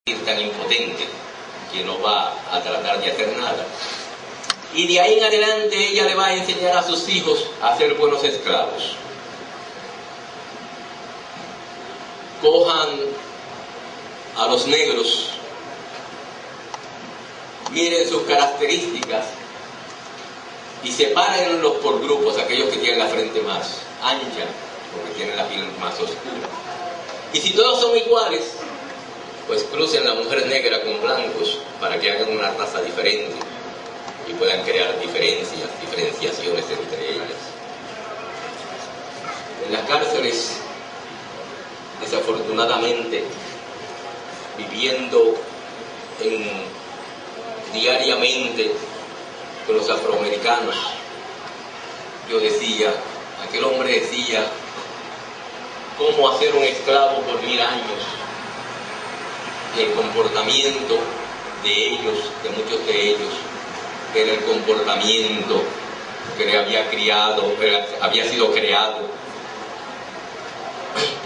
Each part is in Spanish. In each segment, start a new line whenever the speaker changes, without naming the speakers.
tan impotente que no va a tratar de hacer nada. Y de ahí en adelante ella le va a enseñar a sus hijos a ser buenos esclavos. Cojan a los negros, miren sus características y sepárenlos por grupos, aquellos que tienen la frente más ancha, porque tienen la piel más oscura. Y si todos son iguales, pues crucen la mujer negra con blancos para que hagan una raza diferente y puedan crear diferenciaciones entre ellas. En las cárceles, desafortunadamente, viviendo diariamente con los afroamericanos, aquel hombre decía, ¿cómo hacer un esclavo por 1000 años? Y el comportamiento de ellos, de muchos de ellos, era el comportamiento que le había sido creado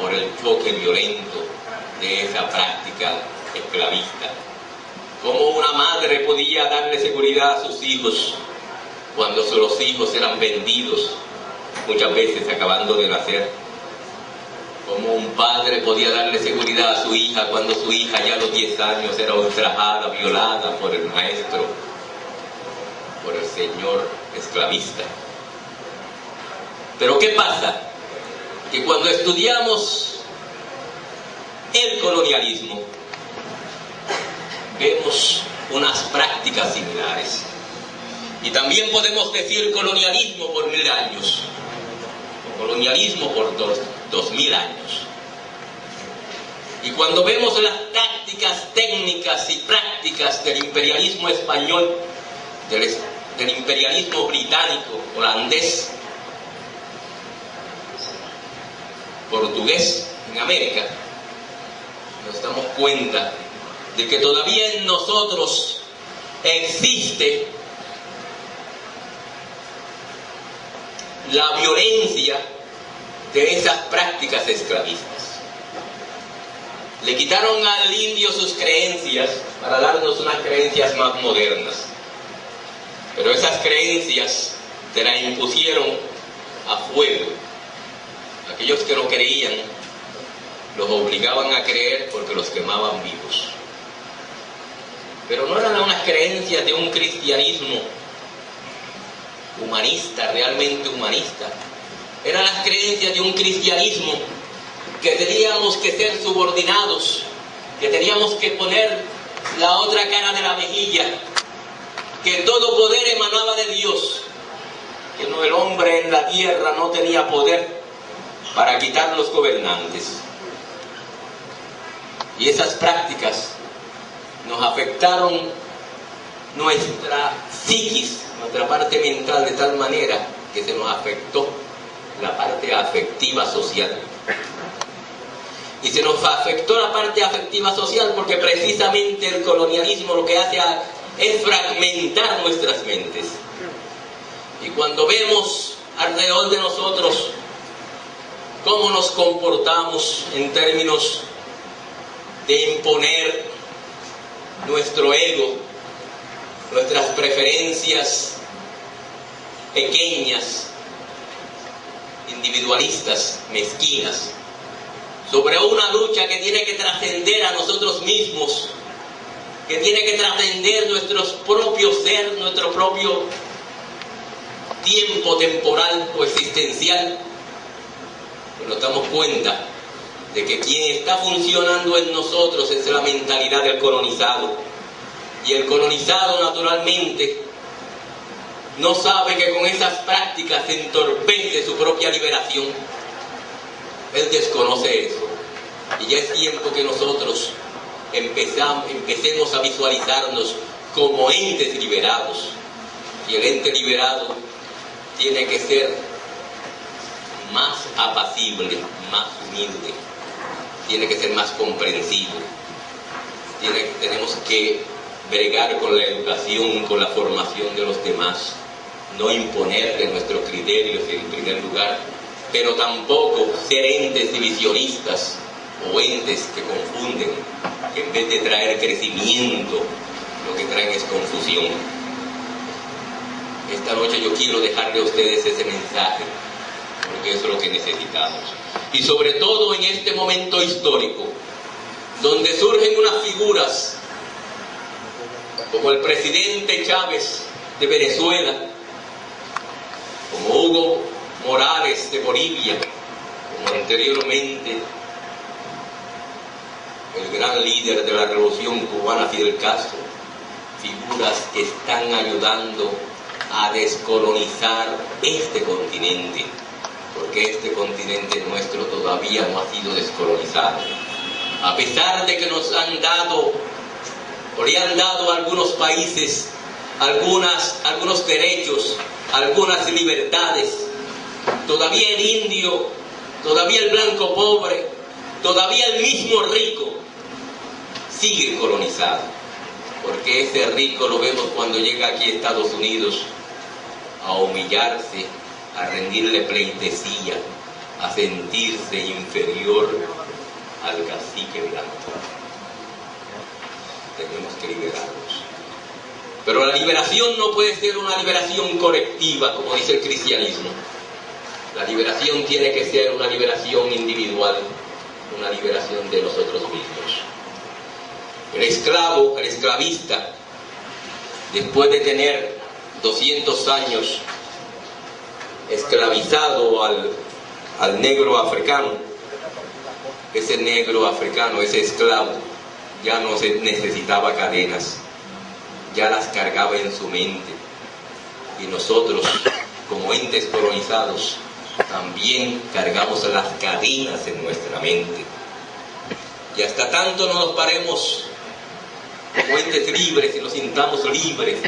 por el choque violento de esa práctica esclavista. ¿Cómo una madre podía darle seguridad a sus hijos cuando los hijos eran vendidos, muchas veces acabando de nacer? ¿Cómo un padre podía darle seguridad a su hija cuando su hija ya a los 10 años era ultrajada, violada por el maestro, por el señor esclavista? Pero ¿qué pasa? Que cuando estudiamos el colonialismo, vemos unas prácticas similares. Y también podemos decir colonialismo por 1000 años, o colonialismo por 2000 años. Y cuando vemos las tácticas, técnicas y prácticas del imperialismo español, del imperialismo británico, holandés, portugués en América, nos damos cuenta de que todavía en nosotros existe la violencia de esas prácticas esclavistas. Le quitaron al indio sus creencias para darnos unas creencias más modernas, pero esas creencias se las impusieron a fuego. Aquellos que no creían los obligaban a creer porque los quemaban vivos. Pero no eran unas creencias de un cristianismo humanista, realmente humanista. Eran las creencias de un cristianismo que teníamos que ser subordinados, que teníamos que poner la otra cara de la mejilla, que todo poder emanaba de Dios, que el hombre en la tierra no tenía poder para quitar los gobernantes. Y esas prácticas nos afectaron nuestra psiquis, nuestra parte mental, de tal manera que se nos afectó la parte afectiva social. Y se nos afectó la parte afectiva social porque precisamente el colonialismo lo que hace es fragmentar nuestras mentes. Y cuando vemos alrededor de nosotros cómo nos comportamos en términos de imponer nuestro ego, nuestras preferencias pequeñas, individualistas, mezquinas, sobre una lucha que tiene que trascender a nosotros mismos, que tiene que trascender nuestro propio ser, nuestro propio tiempo temporal o existencial, pues nos damos cuenta de que quien está funcionando en nosotros es la mentalidad del colonizado. Y el colonizado, naturalmente, no sabe que con esas prácticas entorpece su propia liberación. Él desconoce eso. Y ya es tiempo que nosotros empecemos a visualizarnos como entes liberados. Y el ente liberado tiene que ser más apacible, más humilde, tiene que ser más comprensivo. Tenemos que bregar con la educación, con la formación de los demás, no imponerle nuestros criterios en primer lugar, pero tampoco ser entes divisionistas o entes que confunden en vez de traer crecimiento, lo que traen es confusión. Esta noche yo quiero dejarle a ustedes ese mensaje, porque eso es lo que necesitamos. Y sobre todo en este momento histórico, donde surgen unas figuras como el presidente Chávez de Venezuela, como Hugo Morales de Bolivia, como anteriormente el gran líder de la revolución cubana Fidel Castro, figuras que están ayudando a descolonizar este continente, porque este continente nuestro todavía no ha sido descolonizado. A pesar de que nos han dado, o le han dado a algunos países algunos derechos, algunas libertades, todavía el indio, todavía el blanco pobre, todavía el mismo rico sigue colonizado, porque ese rico lo vemos cuando llega aquí a Estados Unidos a humillarse, a rendirle pleitesía, a sentirse inferior al cacique blanco. Tenemos que liberarnos. Pero la liberación no puede ser una liberación colectiva, como dice el cristianismo. La liberación tiene que ser una liberación individual, una liberación de nosotros mismos. El esclavo, el esclavista, después de tener 200 años esclavizado al negro africano, ese negro africano, ese esclavo, ya no se necesitaba cadenas, ya las cargaba en su mente. Y nosotros, como entes colonizados, también cargamos las cadenas en nuestra mente. Y hasta tanto no nos paremos como entes libres y nos sintamos libres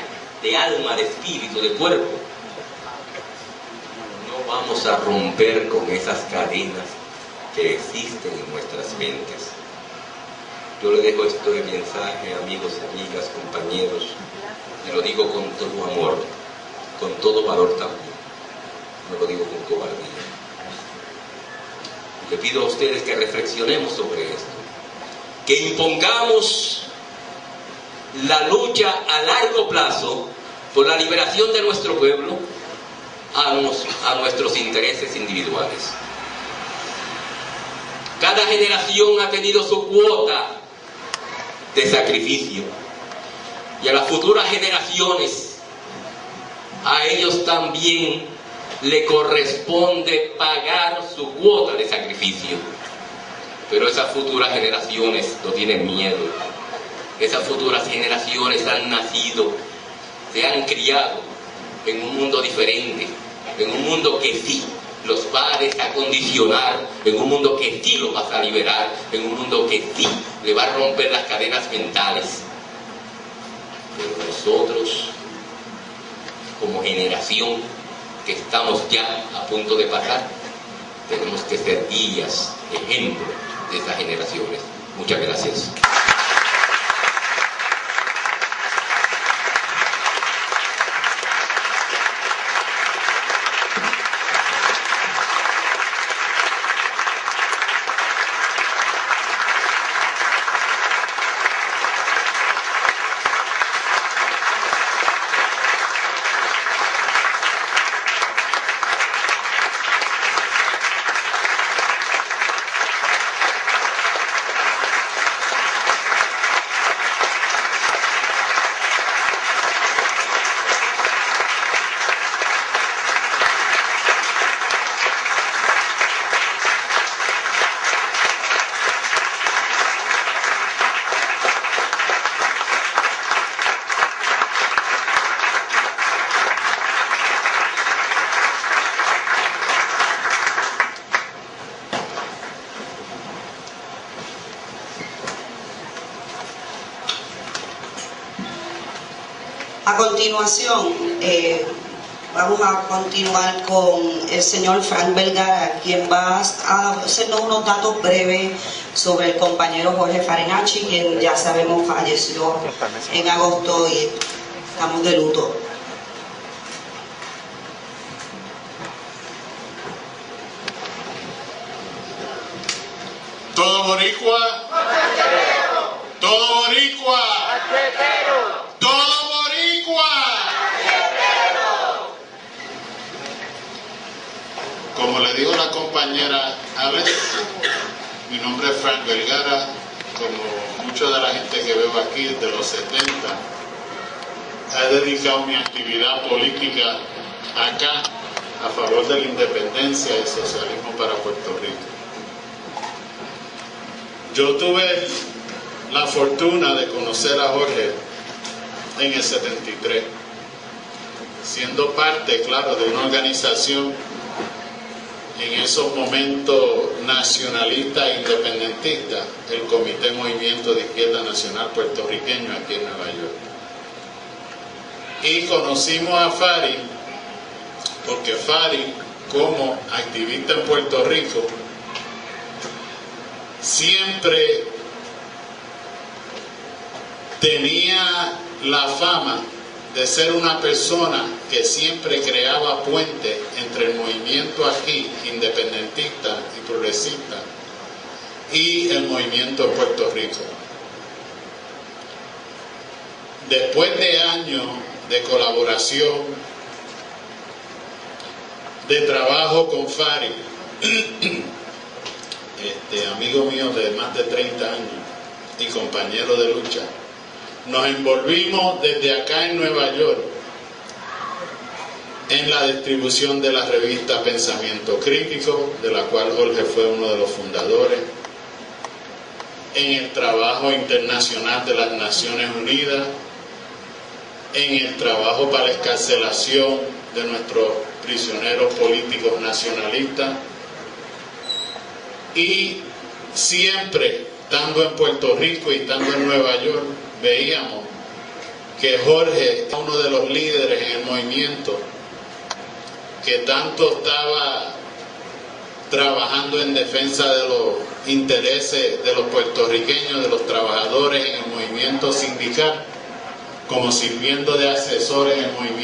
de alma, de espíritu, de cuerpo, no vamos a romper con esas cadenas que existen en nuestras mentes. Yo le dejo esto de mensaje, amigos, amigas, compañeros, y lo digo con todo amor, con todo valor también, no lo digo con cobardía. Le pido a ustedes que reflexionemos sobre esto, que impongamos la lucha a largo plazo por la liberación de nuestro pueblo a nuestros intereses individuales. Cada generación ha tenido su cuota de sacrificio, y a las futuras generaciones, a ellos también le corresponde pagar su cuota de sacrificio. Pero esas futuras generaciones no tienen miedo. Esas futuras generaciones han nacido, se han criado en un mundo diferente, en un mundo que sí los va a desacondicionar, en un mundo que sí los va a liberar, en un mundo que sí le va a romper las cadenas mentales. Pero nosotros, como generación que estamos ya a punto de pasar, tenemos que ser guías, ejemplo de esas generaciones. Muchas gracias.
A continuación, vamos a continuar con el señor Frank Vergara, quien va a hacernos unos datos breves sobre el compañero Jorge Farinacci, quien ya sabemos falleció en agosto y estamos de luto.
Todo boricua, todo boricua. Todo boricua. Como le dijo la compañera Alex, mi nombre es Frank Vergara. Como mucha de la gente que veo aquí desde los 70, he dedicado mi actividad política acá a favor de la independencia y socialismo para Puerto Rico. Yo tuve la fortuna de conocer a Jorge en el 73, siendo parte, claro, de una organización en esos momentos nacionalista e independentista, el Comité Movimiento de Izquierda Nacional Puertorriqueño aquí en Nueva York. Y conocimos a Fari porque Fari, como activista en Puerto Rico, siempre tenía la fama de ser una persona que siempre creaba puentes entre el movimiento aquí, independentista y progresista, y el movimiento de Puerto Rico. Después de años de colaboración, de trabajo con Fari, amigo mío de más de 30 años y compañero de lucha, nos envolvimos desde acá en Nueva York en la distribución de la revista Pensamiento Crítico, de la cual Jorge fue uno de los fundadores, en el trabajo internacional de las Naciones Unidas, en el trabajo para la excarcelación de nuestros prisioneros políticos nacionalistas, y siempre, estando en Puerto Rico y estando en Nueva York, veíamos que Jorge era uno de los líderes en el movimiento que tanto estaba trabajando en defensa de los intereses de los puertorriqueños, de los trabajadores en el movimiento sindical, como sirviendo de asesores en el movimiento